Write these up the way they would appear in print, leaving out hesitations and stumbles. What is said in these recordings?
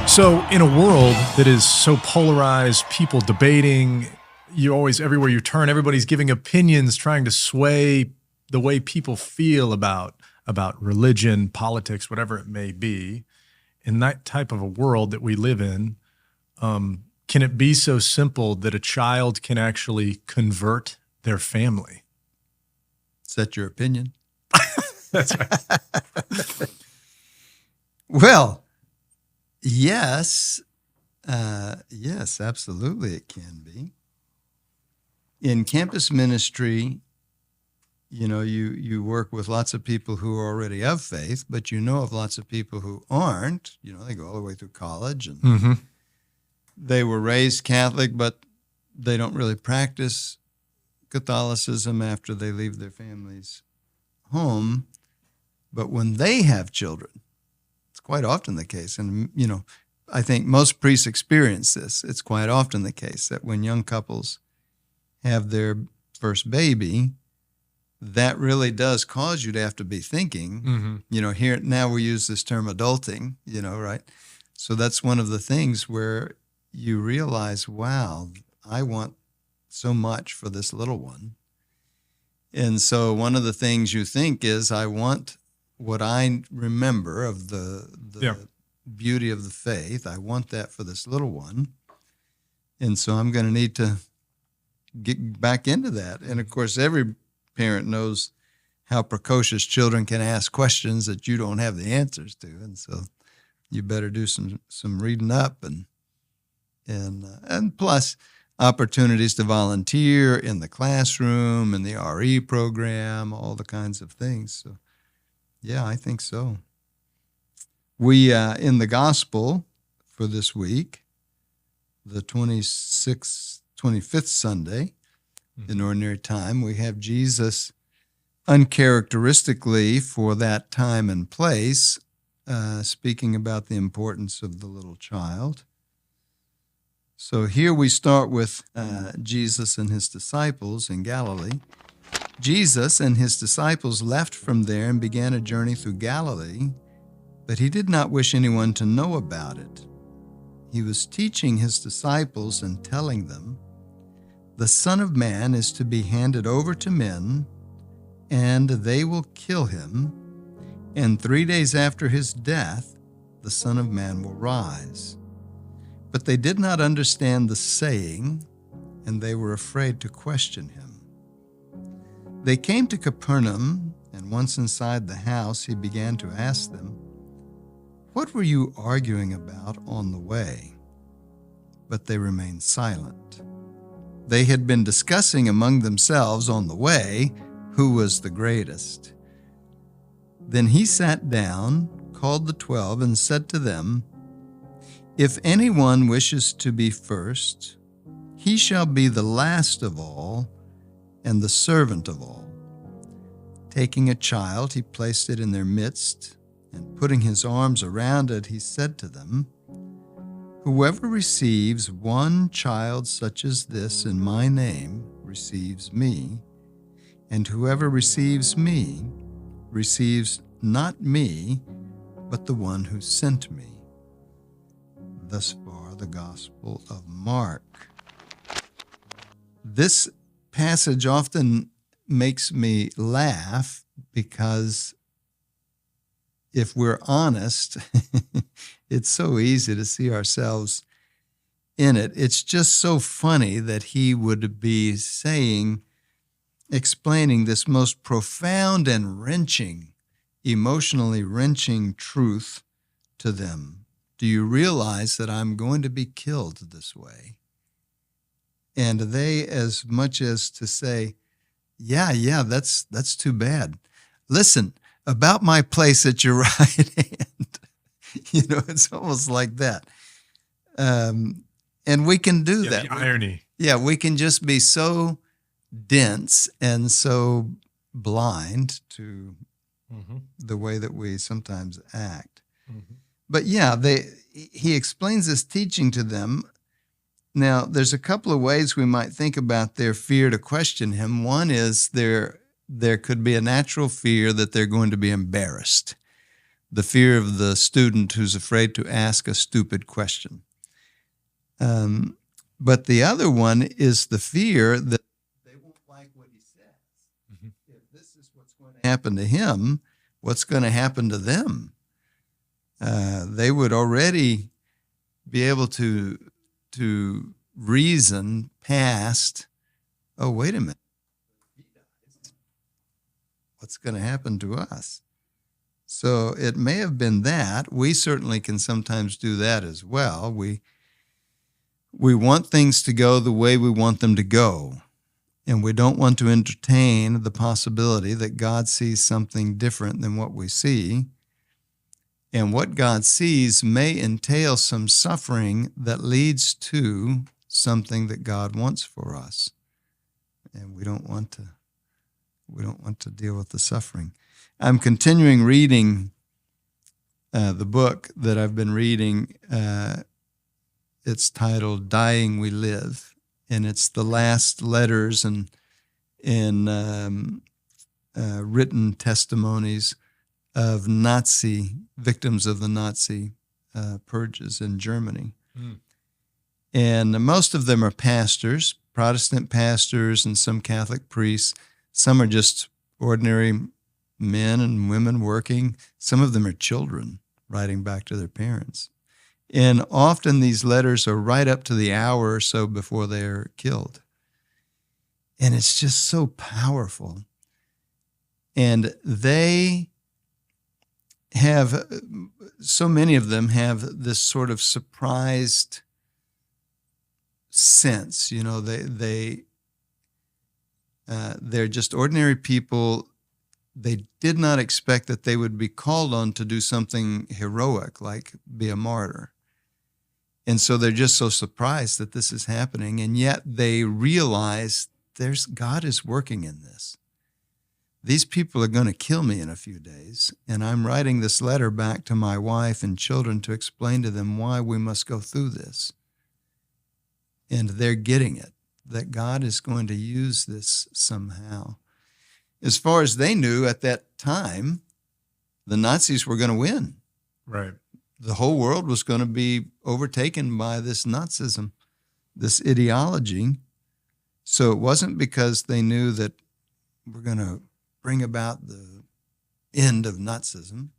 So, in a world that is so polarized, people debating, you always, everywhere you turn, everybody's giving opinions, trying to sway the way people feel about religion, politics, whatever it may be. In that type of a world that we live in, can it be so simple that a child can actually convert their family? Is that your opinion? That's right. Well, yes. Yes, absolutely it can be. In campus ministry, you work with lots of people who are already of faith, but you know of lots of people who aren't. They go all the way through college and they were raised Catholic, but they don't really practice Catholicism after they leave their family's home. But when they have children, it's quite often the case. And, I think most priests experience this. It's quite often the case that when young couples have their first baby, that really does cause you to have to be thinking, here now we use this term adulting, right? So that's one of the things where you realize, wow, I want so much for this little one. And so one of the things you think is, I want what I remember of the beauty of the faith. I want that for this little one. And so I'm going to need to get back into that. And of course, every parent knows how precocious children can ask questions that you don't have the answers to. And so you better do some reading up and plus opportunities to volunteer in the classroom, in the RE program, all the kinds of things. So yeah, I think so. We, in the gospel for this week, the 25th Sunday in ordinary time, we have Jesus uncharacteristically for that time and place, speaking about the importance of the little child. So here we start with Jesus and his disciples in Galilee. Jesus and his disciples left from there and began a journey through Galilee, but he did not wish anyone to know about it. He was teaching his disciples and telling them, "The Son of Man is to be handed over to men, and they will kill him, and 3 days after his death, the Son of Man will rise." But they did not understand the saying, and they were afraid to question him. They came to Capernaum, and once inside the house, he began to ask them, "What were you arguing about on the way?" But they remained silent. They had been discussing among themselves on the way who was the greatest. Then he sat down, called the 12, and said to them, "If anyone wishes to be first, he shall be the last of all and the servant of all." Taking a child, he placed it in their midst, and putting his arms around it, he said to them, "Whoever receives one child such as this in my name receives me, and whoever receives me receives not me, but the one who sent me." Thus far, the Gospel of Mark. This passage often makes me laugh because if we're honest, it's so easy to see ourselves in it. It's just so funny that he would be explaining this most profound and emotionally wrenching truth to them. Do you realize that I'm going to be killed this way? And they, as much as to say, yeah, that's too bad. Listen, about my place at your right hand. It's almost like that. And we can do that. The irony. We can just be so dense and so blind to the way that we sometimes act. But he explains this teaching to them. Now, there's a couple of ways we might think about their fear to question him. One is there could be a natural fear that they're going to be embarrassed, the fear of the student who's afraid to ask a stupid question. But the other one is the fear that they won't like what he says. Mm-hmm. If this is what's going to happen to him, what's going to happen to them? They would already be able to reason past, oh, wait a minute, what's going to happen to us? So it may have been that. We certainly can sometimes do that as well. We want things to go the way we want them to go, and we don't want to entertain the possibility that God sees something different than what we see. And what God sees may entail some suffering that leads to something that God wants for us. And we don't want to deal with the suffering. I'm continuing reading the book that I've been reading. It's titled "Dying We Live," and it's the last letters and written testimonies of Nazi victims of the Nazi purges in Germany. Mm. And most of them are pastors, Protestant pastors and some Catholic priests. Some are just ordinary men and women working. Some of them are children writing back to their parents. And often these letters are right up to the hour or so before they're killed. And it's just so powerful. And they have, so many of them have this sort of surprised sense. You know, they're just ordinary people. They did not expect that they would be called on to do something heroic, like be a martyr. And so they're just so surprised that this is happening, and yet they realize God is working in this. These people are going to kill me in a few days, and I'm writing this letter back to my wife and children to explain to them why we must go through this. And they're getting it, that God is going to use this somehow. As far as they knew at that time, the Nazis were going to win. Right. The whole world was going to be overtaken by this Nazism, this ideology. So it wasn't because they knew that we're going to bring about the end of Nazism,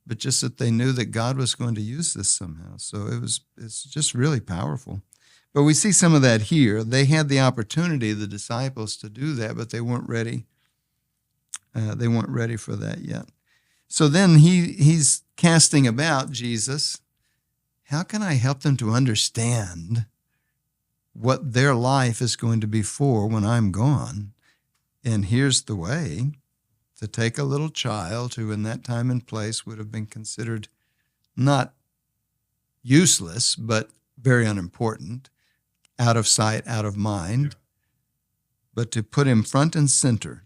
but just that they knew that God was going to use this somehow. So it's just really powerful. But we see some of that here. They had the opportunity, the disciples, to do that, but they weren't ready. They weren't ready for that yet. So then he's casting about Jesus. How can I help them to understand what their life is going to be for when I'm gone? And here's the way: to take a little child who in that time and place would have been considered not useless, but very unimportant, out of sight, out of mind, but to put him front and center.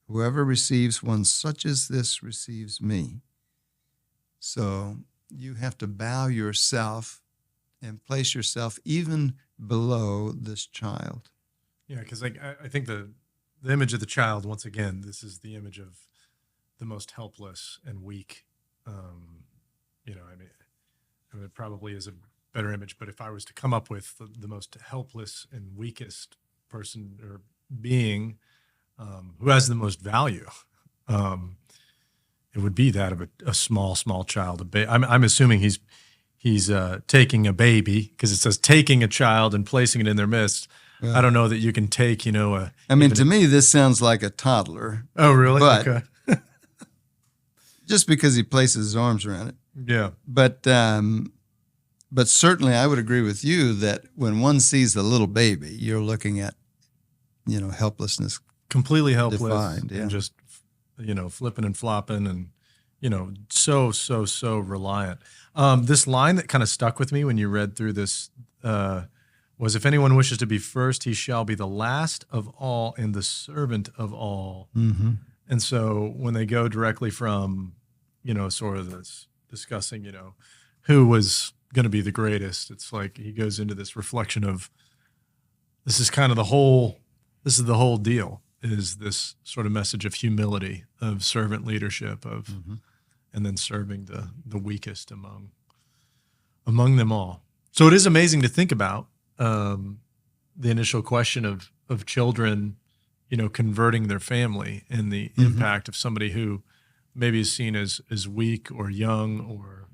Whoever receives one such as this receives me. So you have to bow yourself and place yourself even below this child. Yeah, because I think the image of the child, once again, this is the image of the most helpless and weak. It probably is a better image, but if I was to come up with the most helpless and weakest person or being who has the most value, it would be that of a small child. I'm assuming he's taking a baby, because it says taking a child and placing it in their midst. I don't know that you can take, to me, this sounds like a toddler. Oh, really? But okay. Just because he places his arms around it. Yeah. But certainly I would agree with you that when one sees a little baby, you're looking at, helplessness. Completely helpless. Defined, yeah. And just, flipping and flopping and, so reliant. This line that kind of stuck with me when you read through this, was, if anyone wishes to be first, he shall be the last of all and the servant of all. Mm-hmm. And so when they go directly from, sort of this discussing, who was going to be the greatest, it's like he goes into this reflection of, this is the whole deal, is this sort of message of humility, of servant leadership, of, and then serving the weakest among them all. So it is amazing to think about the initial question of children, converting their family, and the impact of somebody who maybe is seen as weak or young or,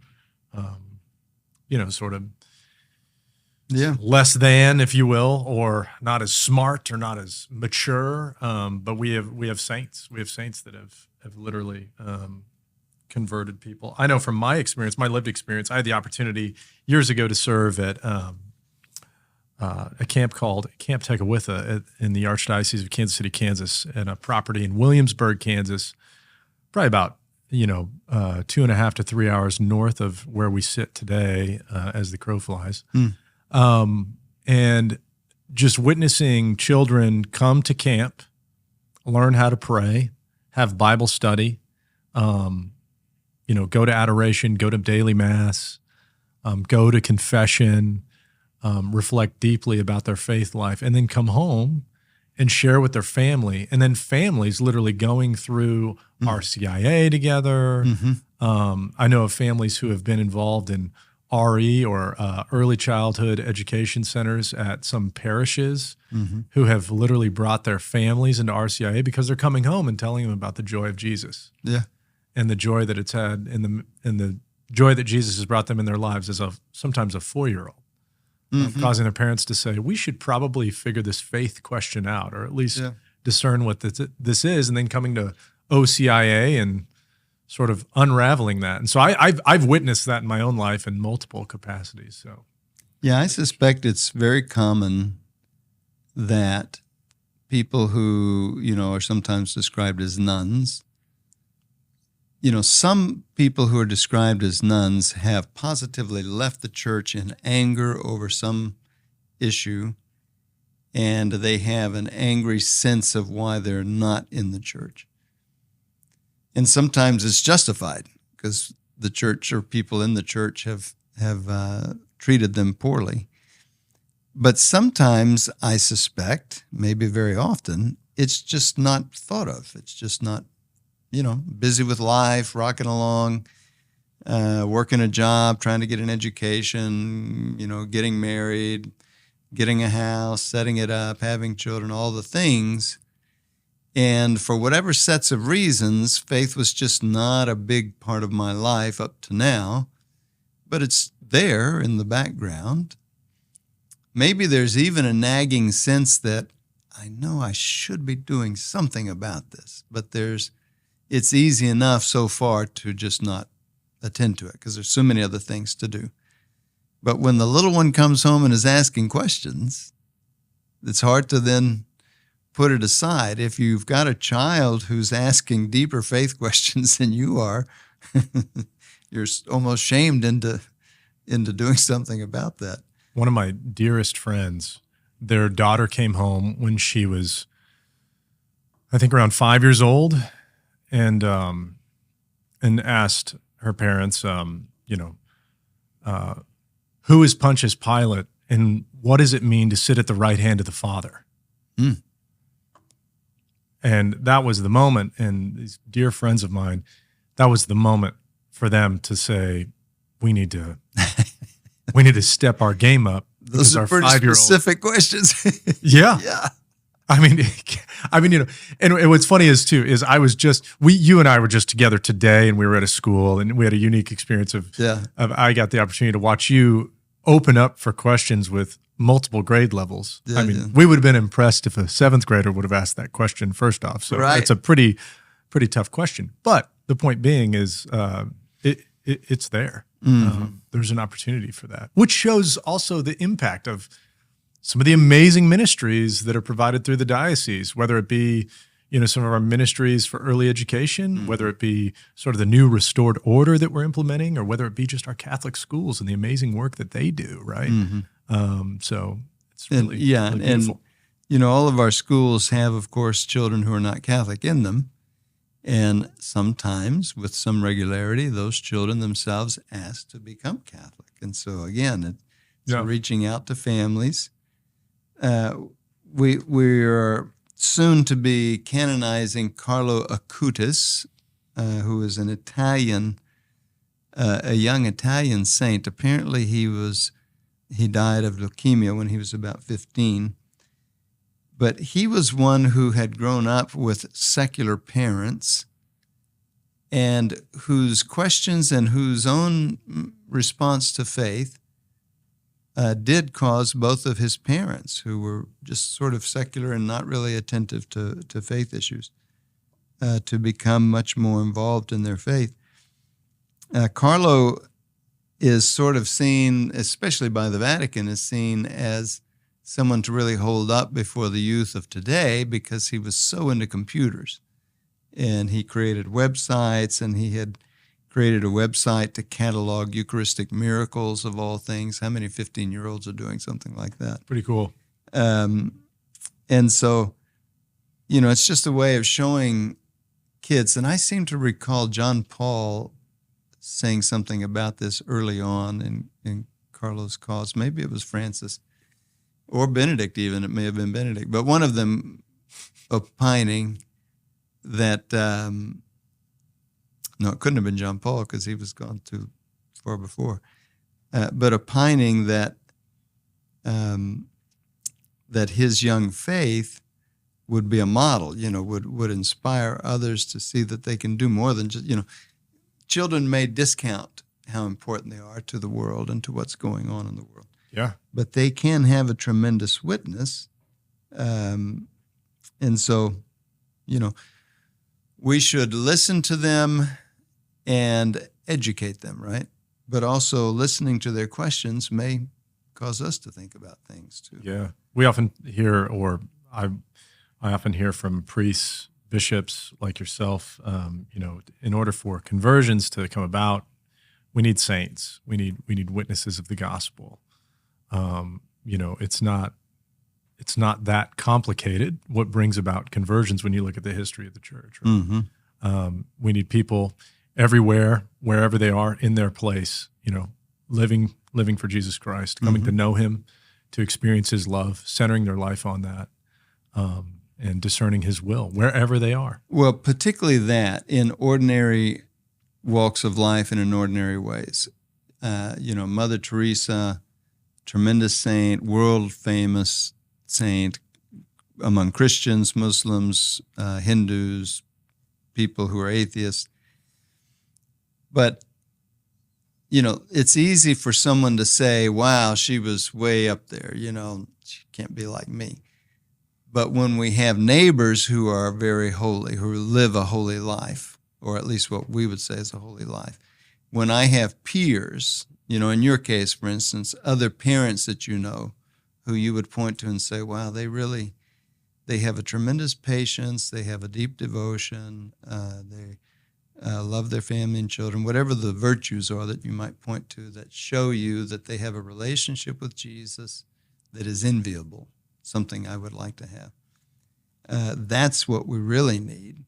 sort of less than, if you will, or not as smart or not as mature. But we have saints. We have saints that have literally converted people. I know from my experience, my lived experience, I had the opportunity years ago to serve at a camp called Camp Tecawitha in the Archdiocese of Kansas City, Kansas, at a property in Williamsburg, Kansas, probably about 2.5 to 3 hours north of where we sit today, as the crow flies. And just witnessing children come to camp, learn how to pray, have Bible study, go to adoration, go to daily mass, go to confession, reflect deeply about their faith life, and then come home and share with their family. And then families literally going through RCIA together. I know of families who have been involved in RE or early childhood education centers at some parishes who have literally brought their families into RCIA because they're coming home and telling them about the joy of Jesus. Yeah. And the joy that it's had and the joy that Jesus has brought them in their lives as sometimes a 4-year-old. Causing their parents to say, we should probably figure this faith question out, or at least discern what this is, and then coming to OCIA and sort of unraveling that. And so I've witnessed that in my own life in multiple capacities. So, yeah, I suspect it's very common that people who, are sometimes described as nuns, some people who are described as nuns have positively left the church in anger over some issue, and they have an angry sense of why they're not in the church. And sometimes it's justified because the church or people in the church have treated them poorly. But sometimes I suspect, maybe very often, it's just not thought of. It's just not, busy with life, rocking along, working a job, trying to get an education, getting married, getting a house, setting it up, having children, all the things. And for whatever sets of reasons, faith was just not a big part of my life up to now, but it's there in the background. Maybe there's even a nagging sense that I know I should be doing something about this, but it's easy enough so far to just not attend to it because there's so many other things to do. But when the little one comes home and is asking questions, it's hard to then put it aside. If you've got a child who's asking deeper faith questions than you are, you're almost shamed into doing something about that. One of my dearest friends, their daughter came home when she was, I think, around 5 years old, and asked her parents, who is Pontius Pilate, and what does it mean to sit at the right hand of the Father? And that was the moment, and these dear friends of mine, that was the moment for them to say, we need to step our game up. Those are pretty specific questions. Yeah. Yeah. I mean, and what's funny is you and I were just together today, and we were at a school, and we had a unique experience of I got the opportunity to watch you open up for questions with multiple grade levels. Yeah, we would have been impressed if a 7th grader would have asked that question first off. So It's a pretty tough question. But the point being is it's there. There's an opportunity for that, which shows also the impact of some of the amazing ministries that are provided through the diocese, whether it be, some of our ministries for early education, whether it be sort of the new restored order that we're implementing, or whether it be just our Catholic schools and the amazing work that they do, right? So it's really, really beautiful. And, all of our schools have, of course, children who are not Catholic in them. And sometimes, with some regularity, those children themselves ask to become Catholic. And so, again, it's reaching out to families. We are soon to be canonizing Carlo Autus, who is an Italian a young Italian saint. Apparently he died of leukemia when he was about 15. But he was one who had grown up with secular parents and whose questions and whose own response to faith did cause both of his parents, who were just sort of secular and not really attentive to faith issues, to become much more involved in their faith. Carlo is sort of seen, especially by the Vatican, is seen as someone to really hold up before the youth of today because he was so into computers. And he created websites, and he had created a website to catalog Eucharistic miracles of all things. How many 15-year-olds are doing something like that? Pretty cool. And so, it's just a way of showing kids. And I seem to recall John Paul saying something about this early on in Carlo's cause. Maybe it was Francis or Benedict even. It may have been Benedict. But one of them opining that, no, it couldn't have been John Paul because he was gone too far before, but opining that that his young faith would be a model, would inspire others to see that they can do more than just, children may discount how important they are to the world and to what's going on in the world. Yeah. But they can have a tremendous witness. And so, we should listen to them and educate them, right? But also listening to their questions may cause us to think about things too. Yeah. We often hear, or I often hear from priests, bishops like yourself, in order for conversions to come about, we need saints. We need witnesses of the gospel. It's not that complicated what brings about conversions when you look at the history of the church. Right? Mm-hmm. We need people everywhere, wherever they are, in their place, living for Jesus Christ, coming to know him, to experience his love, centering their life on that, and discerning his will wherever they are. Well, particularly that in ordinary walks of life and in ordinary ways. Mother Teresa, tremendous saint, world-famous saint among Christians, Muslims, Hindus, people who are atheists. But, it's easy for someone to say, wow, she was way up there, she can't be like me. But when we have neighbors who are very holy, who live a holy life, or at least what we would say is a holy life, when I have peers, in your case, for instance, other parents that who you would point to and say, wow, they have a tremendous patience, they have a deep devotion, they love their family and children, whatever the virtues are that you might point to that show you that they have a relationship with Jesus that is enviable, something I would like to have. That's what we really need.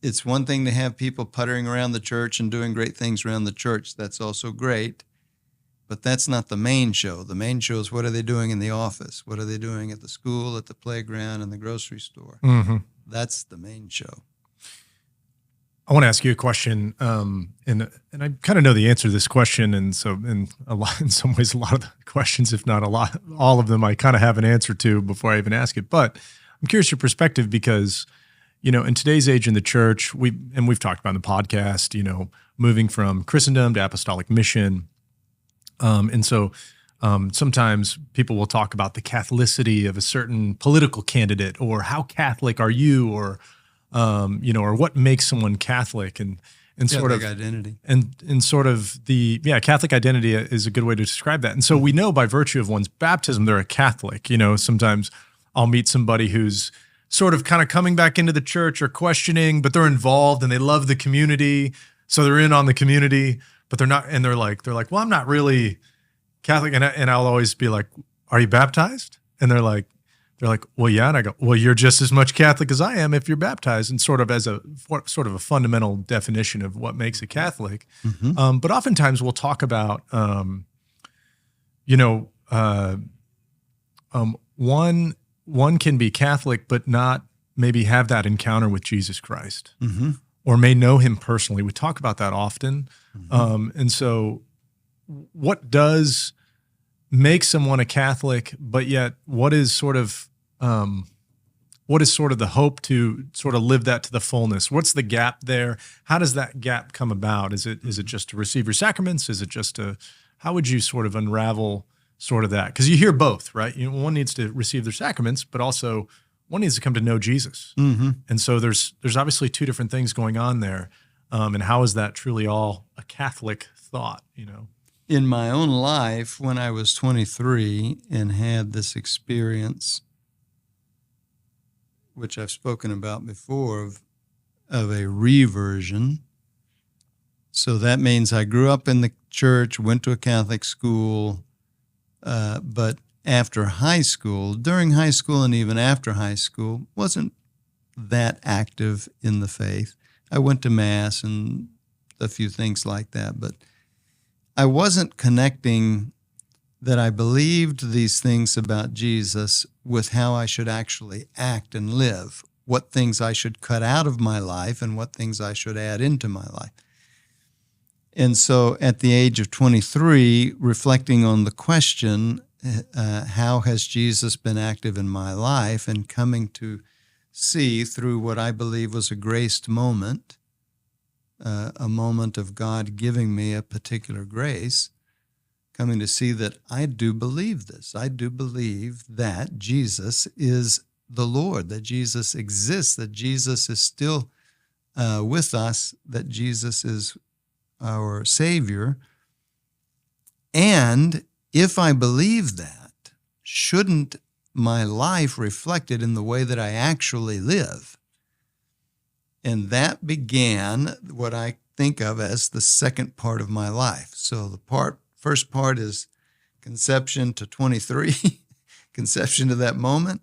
It's one thing to have people puttering around the church and doing great things around the church. That's also great. But that's not the main show. The main show is what are they doing in the office? What are they doing at the school, at the playground, in the grocery store? Mm-hmm. That's the main show. I want to ask you a question, and I kind of know the answer to this question, and so in some ways, a lot of the questions, if not all of them, I kind of have an answer to before I even ask it. But I'm curious your perspective because, in today's age in the church, we've talked about in the podcast, moving from Christendom to apostolic mission. And so sometimes people will talk about the Catholicity of a certain political candidate, or how Catholic are you, or what makes someone Catholic, and sort of identity, and sort of Catholic identity is a good way to describe that. And so we know by virtue of one's baptism they're a Catholic. Sometimes I'll meet somebody who's sort of kind of coming back into the church or questioning, but they're involved and they love the community, so they're in on the community. But they're not, and they're like, well, I'm not really Catholic, and I'll always be like, are you baptized? And they're like, well, yeah, and I go, well, you're just as much Catholic as I am if you're baptized, and sort of as a fundamental definition of what makes a Catholic. Mm-hmm. But oftentimes we'll talk about, one can be Catholic but not maybe have that encounter with Jesus Christ. Mm-hmm. or may know him personally. We talk about that often. And so what does make someone a Catholic, but yet what is sort of the hope to sort of live that to the fullness? What's the gap there? How does that gap come about? Is it just to receive your sacraments? Is it just how would you sort of unravel sort of that? Because you hear both, right? One needs to receive their sacraments, but also one needs to come to know Jesus. And so there's obviously two different things going on there. And how is that truly all a Catholic thought, In my own life, when I was 23 and had this experience, which I've spoken about before, of a reversion. So that means I grew up in the church, went to a Catholic school, but after high school, during high school and even after high school, wasn't that active in the faith. I went to Mass and a few things like that, but I wasn't connecting that I believed these things about Jesus with how I should actually act and live, what things I should cut out of my life and what things I should add into my life. And so at the age of 23, reflecting on the question, how has Jesus been active in my life, and coming to see through what I believe was a graced moment, a moment of God giving me a particular grace, coming to see that I do believe this. I do believe that Jesus is the Lord, that Jesus exists, that Jesus is still with us, that Jesus is our Savior. And if I believe that, shouldn't my life reflect it in the way that I actually live? And that began what I think of as the second part of my life. So the first part is conception to 23, conception to that moment.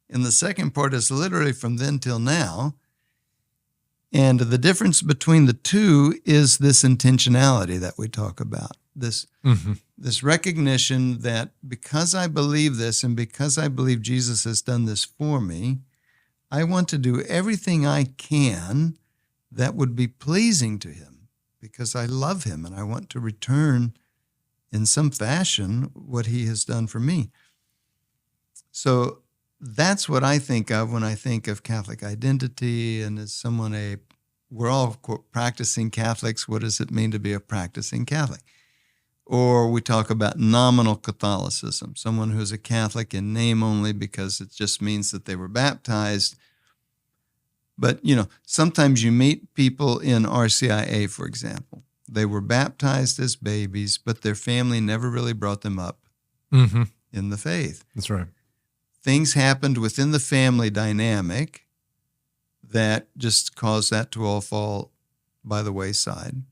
And the second part is literally from then till now. And the difference between the two is this intentionality that we talk about, this recognition that because I believe this and because I believe Jesus has done this for me, I want to do everything I can that would be pleasing to him because I love him and I want to return in some fashion what he has done for me. So that's what I think of when I think of Catholic identity, and as someone we're all quote, practicing Catholics. What does it mean to be a practicing Catholic? Or we talk about nominal Catholicism, someone who's a Catholic in name only because it just means that they were baptized. But, sometimes you meet people in RCIA, for example. They were baptized as babies, but their family never really brought them up in the faith. That's right. Things happened within the family dynamic that just caused that to all fall by the wayside.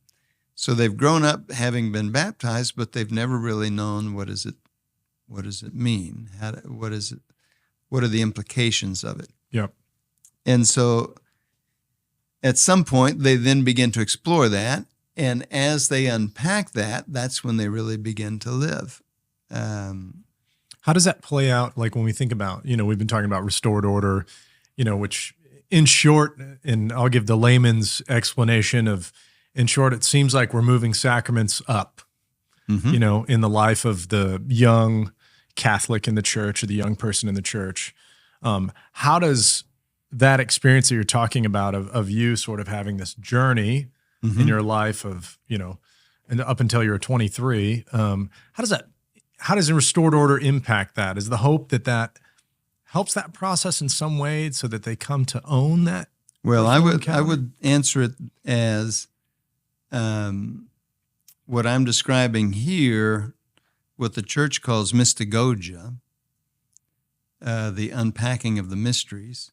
So they've grown up having been baptized, but they've never really known what does it mean? What are the implications of it? Yep. And so at some point, they then begin to explore that. And as they unpack that, that's when they really begin to live. How does that play out? Like when we think about, we've been talking about restored order, which in short, and I'll give the layman's explanation of, in short, it seems like we're moving sacraments up, in the life of the young Catholic in the church or the young person in the church. How does that experience that you're talking about of you sort of having this journey in your life of, and up until you're 23, how does a restored order impact that? Is the hope that helps that process in some way so that they come to own that? Well, I would answer it as what I'm describing here, what the church calls mystagogia, the unpacking of the mysteries,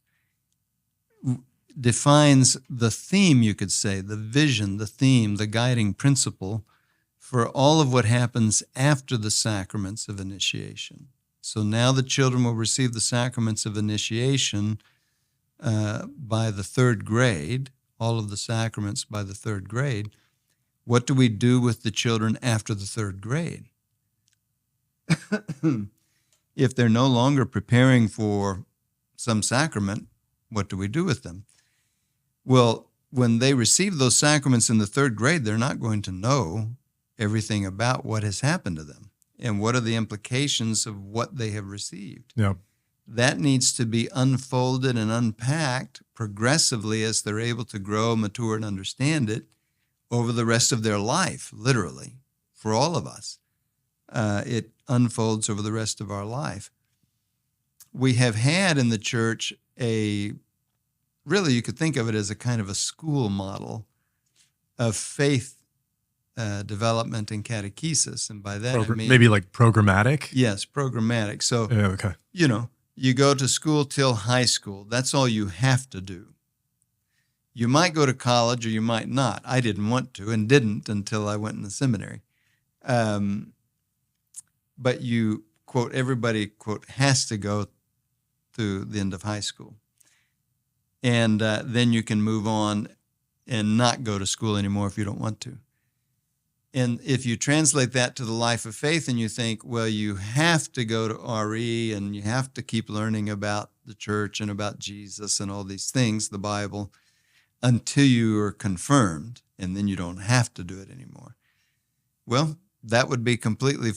defines the theme, you could say, the vision, the theme, the guiding principle for all of what happens after the sacraments of initiation. So now the children will receive the sacraments of initiation by the third grade, all of the sacraments by the third grade. What do we do with the children after the third grade? If they're no longer preparing for some sacrament, what do we do with them? Well, when they receive those sacraments in the third grade, they're not going to know everything about what has happened to them and what are the implications of what they have received. Yeah. That needs to be unfolded and unpacked progressively as they're able to grow, mature, and understand it over the rest of their life, literally, for all of us. It unfolds over the rest of our life. We have had in the church really you could think of it as a kind of a school model of faith development and catechesis. And by that I mean... Maybe like programmatic? Yes, programmatic. So, yeah, okay. You go to school till high school. That's all you have to do. You might go to college or you might not. I didn't want to and didn't until I went in the seminary. But you, quote, everybody, quote, has to go to the end of high school. And then you can move on and not go to school anymore if you don't want to. And if you translate that to the life of faith and you think, well, you have to go to RE and you have to keep learning about the church and about Jesus and all these things, the Bible, until you are confirmed, and then you don't have to do it anymore. Well, that would be completely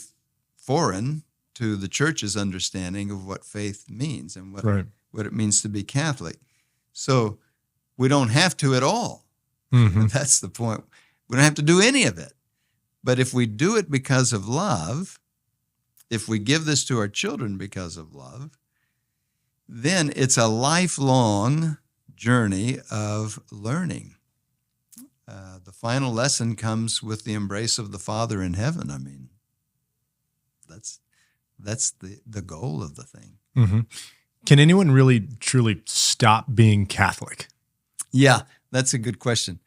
foreign to the church's understanding of what faith means and what it means to be Catholic. So we don't have to at all. Mm-hmm. That's the point. We don't have to do any of it. But if we do it because of love, if we give this to our children because of love, then it's a lifelong journey of learning. The final lesson comes with the embrace of the Father in heaven. I mean, that's the goal of the thing. Mm-hmm. Can anyone really truly stop being Catholic? Yeah, that's a good question.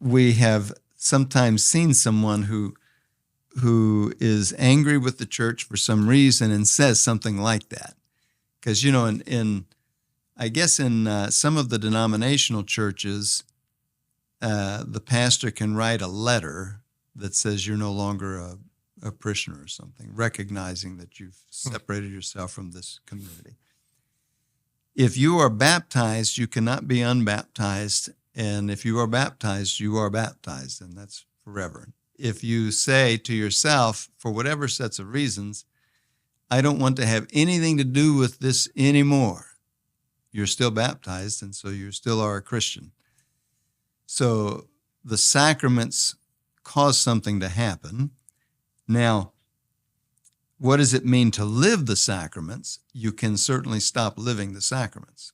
We have sometimes seen someone who is angry with the church for some reason and says something like that. Because, I guess in some of the denominational churches, the pastor can write a letter that says you're no longer a parishioner or something, recognizing that you've separated yourself from this community. If you are baptized, you cannot be unbaptized. And if you are baptized, and that's forever. If you say to yourself, for whatever sets of reasons, I don't want to have anything to do with this anymore, you're still baptized, and so you still are a Christian. So the sacraments cause something to happen. Now, what does it mean to live the sacraments? You can certainly stop living the sacraments.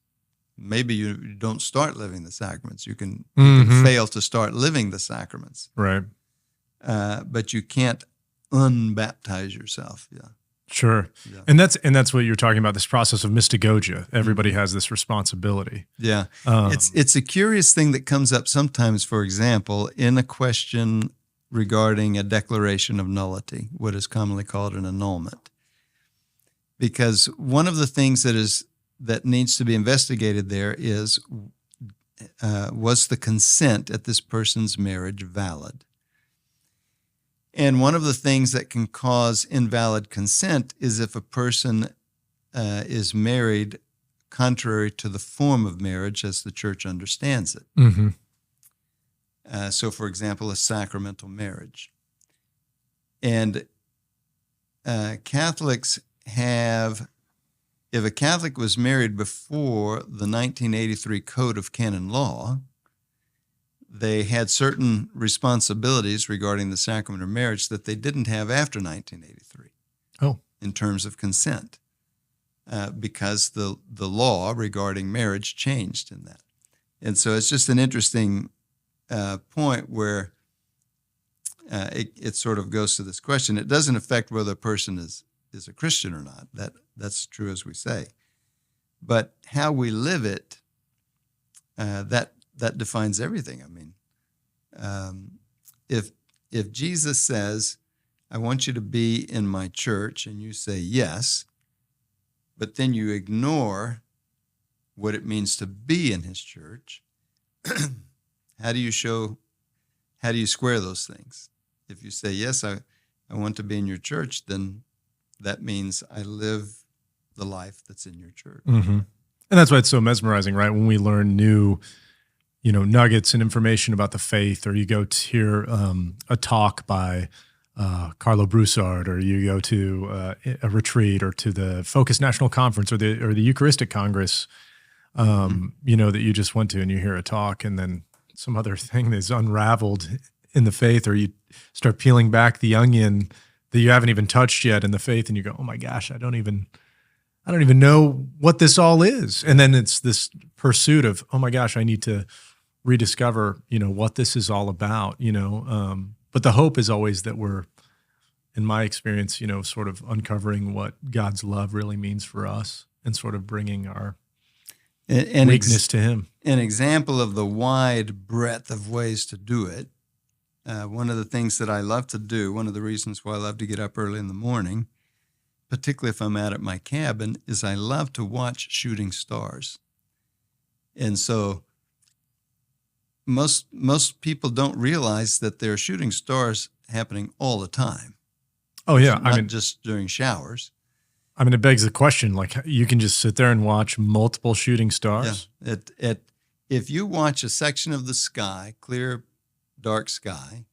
Maybe you don't start living the sacraments. You can fail to start living the sacraments. Right. But you can't unbaptize yourself. Yeah. Sure. Yeah. And that's what you're talking about, this process of mystagogia. Everybody has this responsibility. Yeah. It's a curious thing that comes up sometimes, for example, in a question regarding a declaration of nullity, what is commonly called an annulment. Because one of the things that needs to be investigated there is, was the consent at this person's marriage valid? And one of the things that can cause invalid consent is if a person is married contrary to the form of marriage as the church understands it. Mm-hmm. So, for example, a sacramental marriage. And Catholics have... If a Catholic was married before the 1983 Code of Canon Law, they had certain responsibilities regarding the sacrament of marriage that they didn't have after 1983. Oh. In terms of consent, because the law regarding marriage changed in that. And so it's just an interesting point where it sort of goes to this question. It doesn't affect whether a person is a Christian or not. That's true, as we say. But how we live it, that defines everything. I mean, if Jesus says, I want you to be in my church, and you say yes, but then you ignore what it means to be in his church, how do you square those things? If you say, yes, I want to be in your church, then that means I live the life that's in your church. Mm-hmm. And that's why it's so mesmerizing, right? When we learn new nuggets and information about the faith, or you go to hear a talk by Carlo Broussard, or you go to a retreat, or to the Focus National Conference, or the Eucharistic Congress, that you just went to, and you hear a talk, and then some other thing is unraveled in the faith, or you start peeling back the onion that you haven't even touched yet in the faith, and you go, oh my gosh, I don't even know what this all is. And then it's this pursuit of, oh my gosh, I need to rediscover, what this is all about, but the hope is always that we're, in my experience, sort of uncovering what God's love really means for us, and sort of bringing our weakness to him. An example of the wide breadth of ways to do it. One of the things that I love to do, one of the reasons why I love to get up early in the morning, particularly if I'm out at my cabin, is I love to watch shooting stars. And so most people don't realize that there are shooting stars happening all the time. Oh, yeah. Not just during showers. It begs the question, like, you can just sit there and watch multiple shooting stars? Yeah. If you watch a section of the sky, clear, dark sky,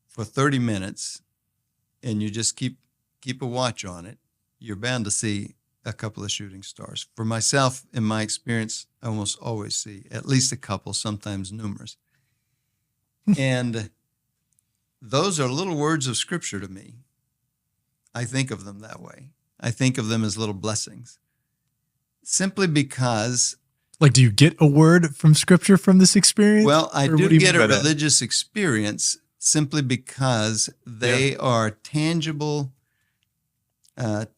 for 30 minutes, and you just keep a watch on it, you're bound to see a couple of shooting stars. For myself, in my experience, I almost always see at least a couple, sometimes numerous. And those are little words of Scripture to me. I think of them that way. I think of them as little blessings. Simply because... Like, do you get a word from Scripture from this experience? Well, I do get a religious experience simply because they are tangible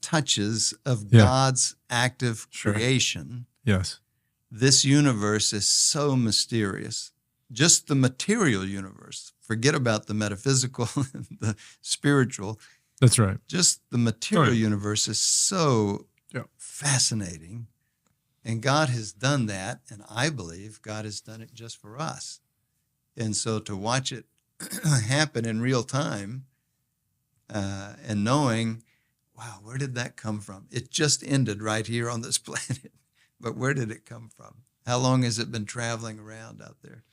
touches of God's active creation. Yes. This universe is so mysterious. Just the material universe. Forget about the metaphysical and the spiritual. That's right. Just the material universe is so fascinating. And God has done that, and I believe God has done it just for us. And so to watch it happen in real time and knowing, wow, where did that come from? It just ended right here on this planet. But where did it come from? How long has it been traveling around out there?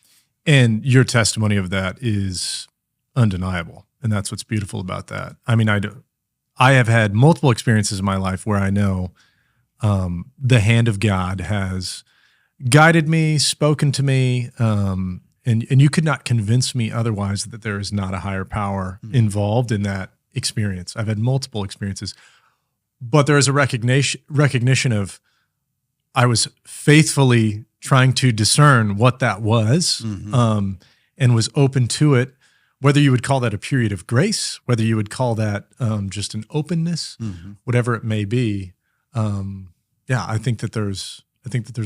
And your testimony of that is undeniable. And that's what's beautiful about that. I have had multiple experiences in my life where I know the hand of God has guided me, spoken to me, and you could not convince me otherwise that there is not a higher power involved in that experience. I've had multiple experiences, but there is a recognition of I was faithfully trying to discern what that was, and was open to it. Whether you would call that a period of grace, whether you would call that just an openness, whatever it may be, I think that there's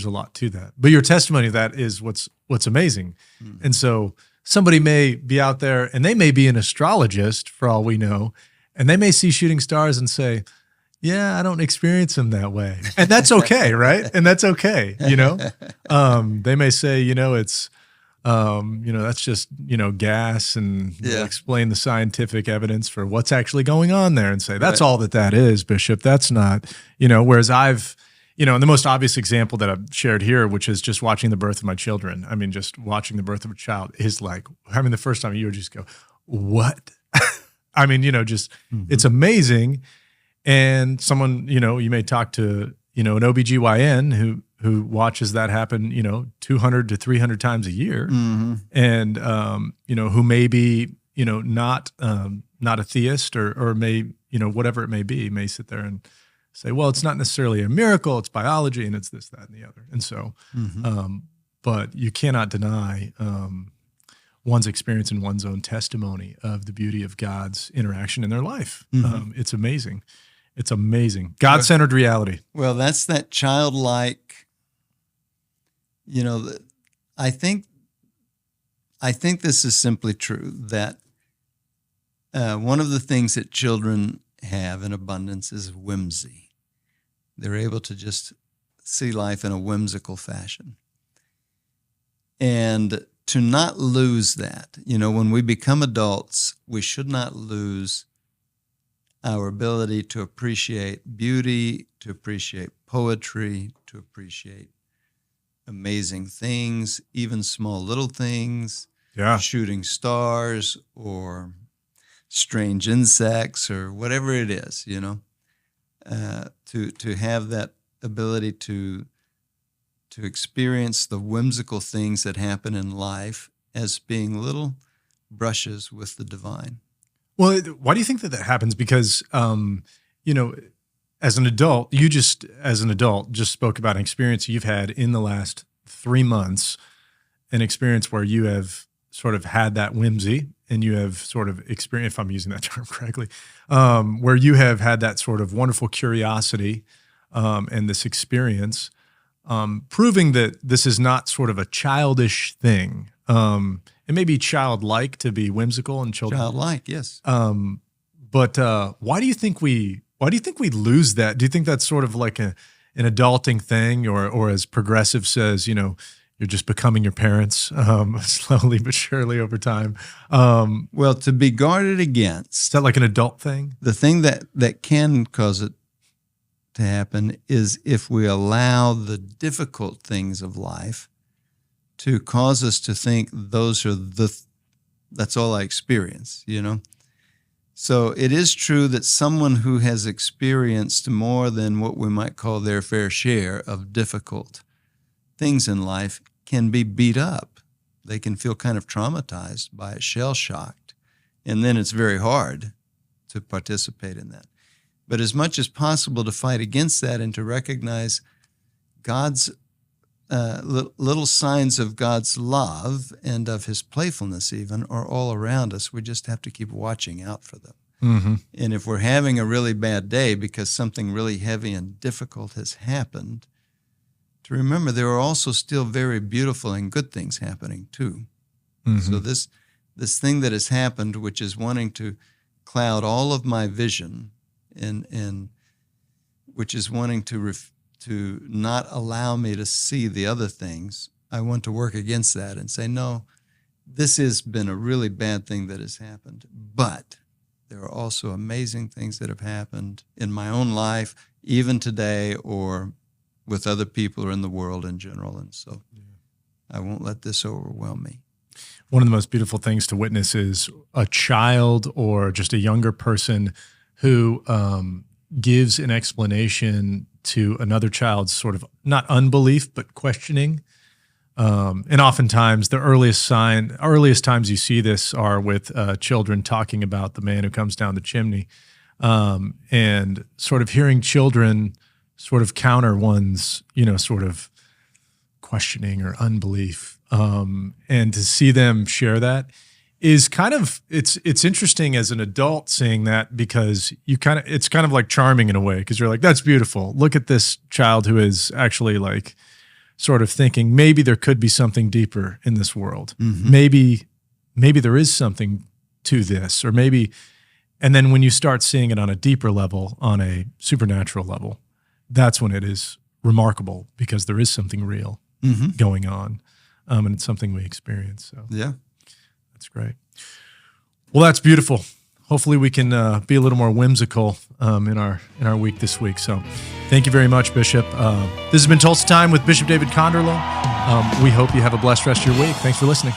a lot to that. But your testimony of that is what's amazing. And so somebody may be out there, and they may be an astrologist for all we know, and they may see shooting stars and say, "Yeah, I don't experience them that way," and that's okay, right? And that's okay, They may say, it's. That's just, gas, and we'll explain the scientific evidence for what's actually going on there and say, that's all that is, Bishop. That's not, whereas I've, and the most obvious example that I've shared here, which is just watching the birth of my children. Just watching the birth of a child is like, the first time you would just go, what? It's amazing. And someone, you may talk to, an OBGYN who watches that happen, 200 to 300 times a year, and who may be, not a theist or may, whatever it may be, may sit there and say, well, it's not necessarily a miracle, it's biology, and it's this, that, and the other. And so, but you cannot deny one's experience and one's own testimony of the beauty of God's interaction in their life. It's amazing. It's amazing. God-centered reality. Well, that's that childlike. I think this is simply true, that one of the things that children have in abundance is whimsy. They're able to just see life in a whimsical fashion. And to not lose that, when we become adults, we should not lose our ability to appreciate beauty, to appreciate poetry, to appreciate amazing things, even small little things, Yeah. shooting stars or strange insects or whatever it is, to have that ability to experience the whimsical things that happen in life as being little brushes with the divine. Well, why do you think that happens? Because, as an adult, just spoke about an experience you've had in the last 3 months, an experience where you have sort of had that whimsy and you have sort of experienced, if I'm using that term correctly, where you have had that sort of wonderful curiosity and this experience, proving that this is not sort of a childish thing. It may be childlike to be whimsical and children. Childlike, yes. But why do you think we lose that? Do you think that's sort of like an adulting thing, or as Progressive says, you're just becoming your parents slowly but surely over time? Well, to be guarded against. Is that like an adult thing? The thing that can cause it to happen is if we allow the difficult things of life to cause us to think that's all I experience, So it is true that someone who has experienced more than what we might call their fair share of difficult things in life can be beat up. They can feel kind of traumatized by it, shell-shocked, and then it's very hard to participate in that. But as much as possible to fight against that and to recognize God's little signs of God's love and of his playfulness even are all around us. We just have to keep watching out for them. Mm-hmm. And if we're having a really bad day because something really heavy and difficult has happened, to remember there are also still very beautiful and good things happening too. Mm-hmm. So this thing that has happened, which is wanting to cloud all of my vision and which is wanting to not allow me to see the other things, I want to work against that and say, no, this has been a really bad thing that has happened, but there are also amazing things that have happened in my own life, even today, or with other people or in the world in general. And so I won't let this overwhelm me. One of the most beautiful things to witness is a child or just a younger person who gives an explanation to another child's sort of not unbelief, but questioning. And oftentimes the earliest times you see this are with children talking about the man who comes down the chimney, and sort of hearing children sort of counter one's, sort of questioning or unbelief. And to see them share that is kind of, it's interesting as an adult seeing that, because it's kind of like charming in a way, because you're like, that's beautiful. Look at this child who is actually like sort of thinking maybe there could be something deeper in this world. Mm-hmm. Maybe there is something to this, or maybe, and then when you start seeing it on a deeper level, on a supernatural level, that's when it is remarkable, because there is something real going on, and it's something we experience. So yeah. That's great. Well, that's beautiful. Hopefully we can be a little more whimsical in our week this week. So thank you very much, Bishop. This has been Tulsa Time with Bishop David Konderla. We hope you have a blessed rest of your week. Thanks for listening.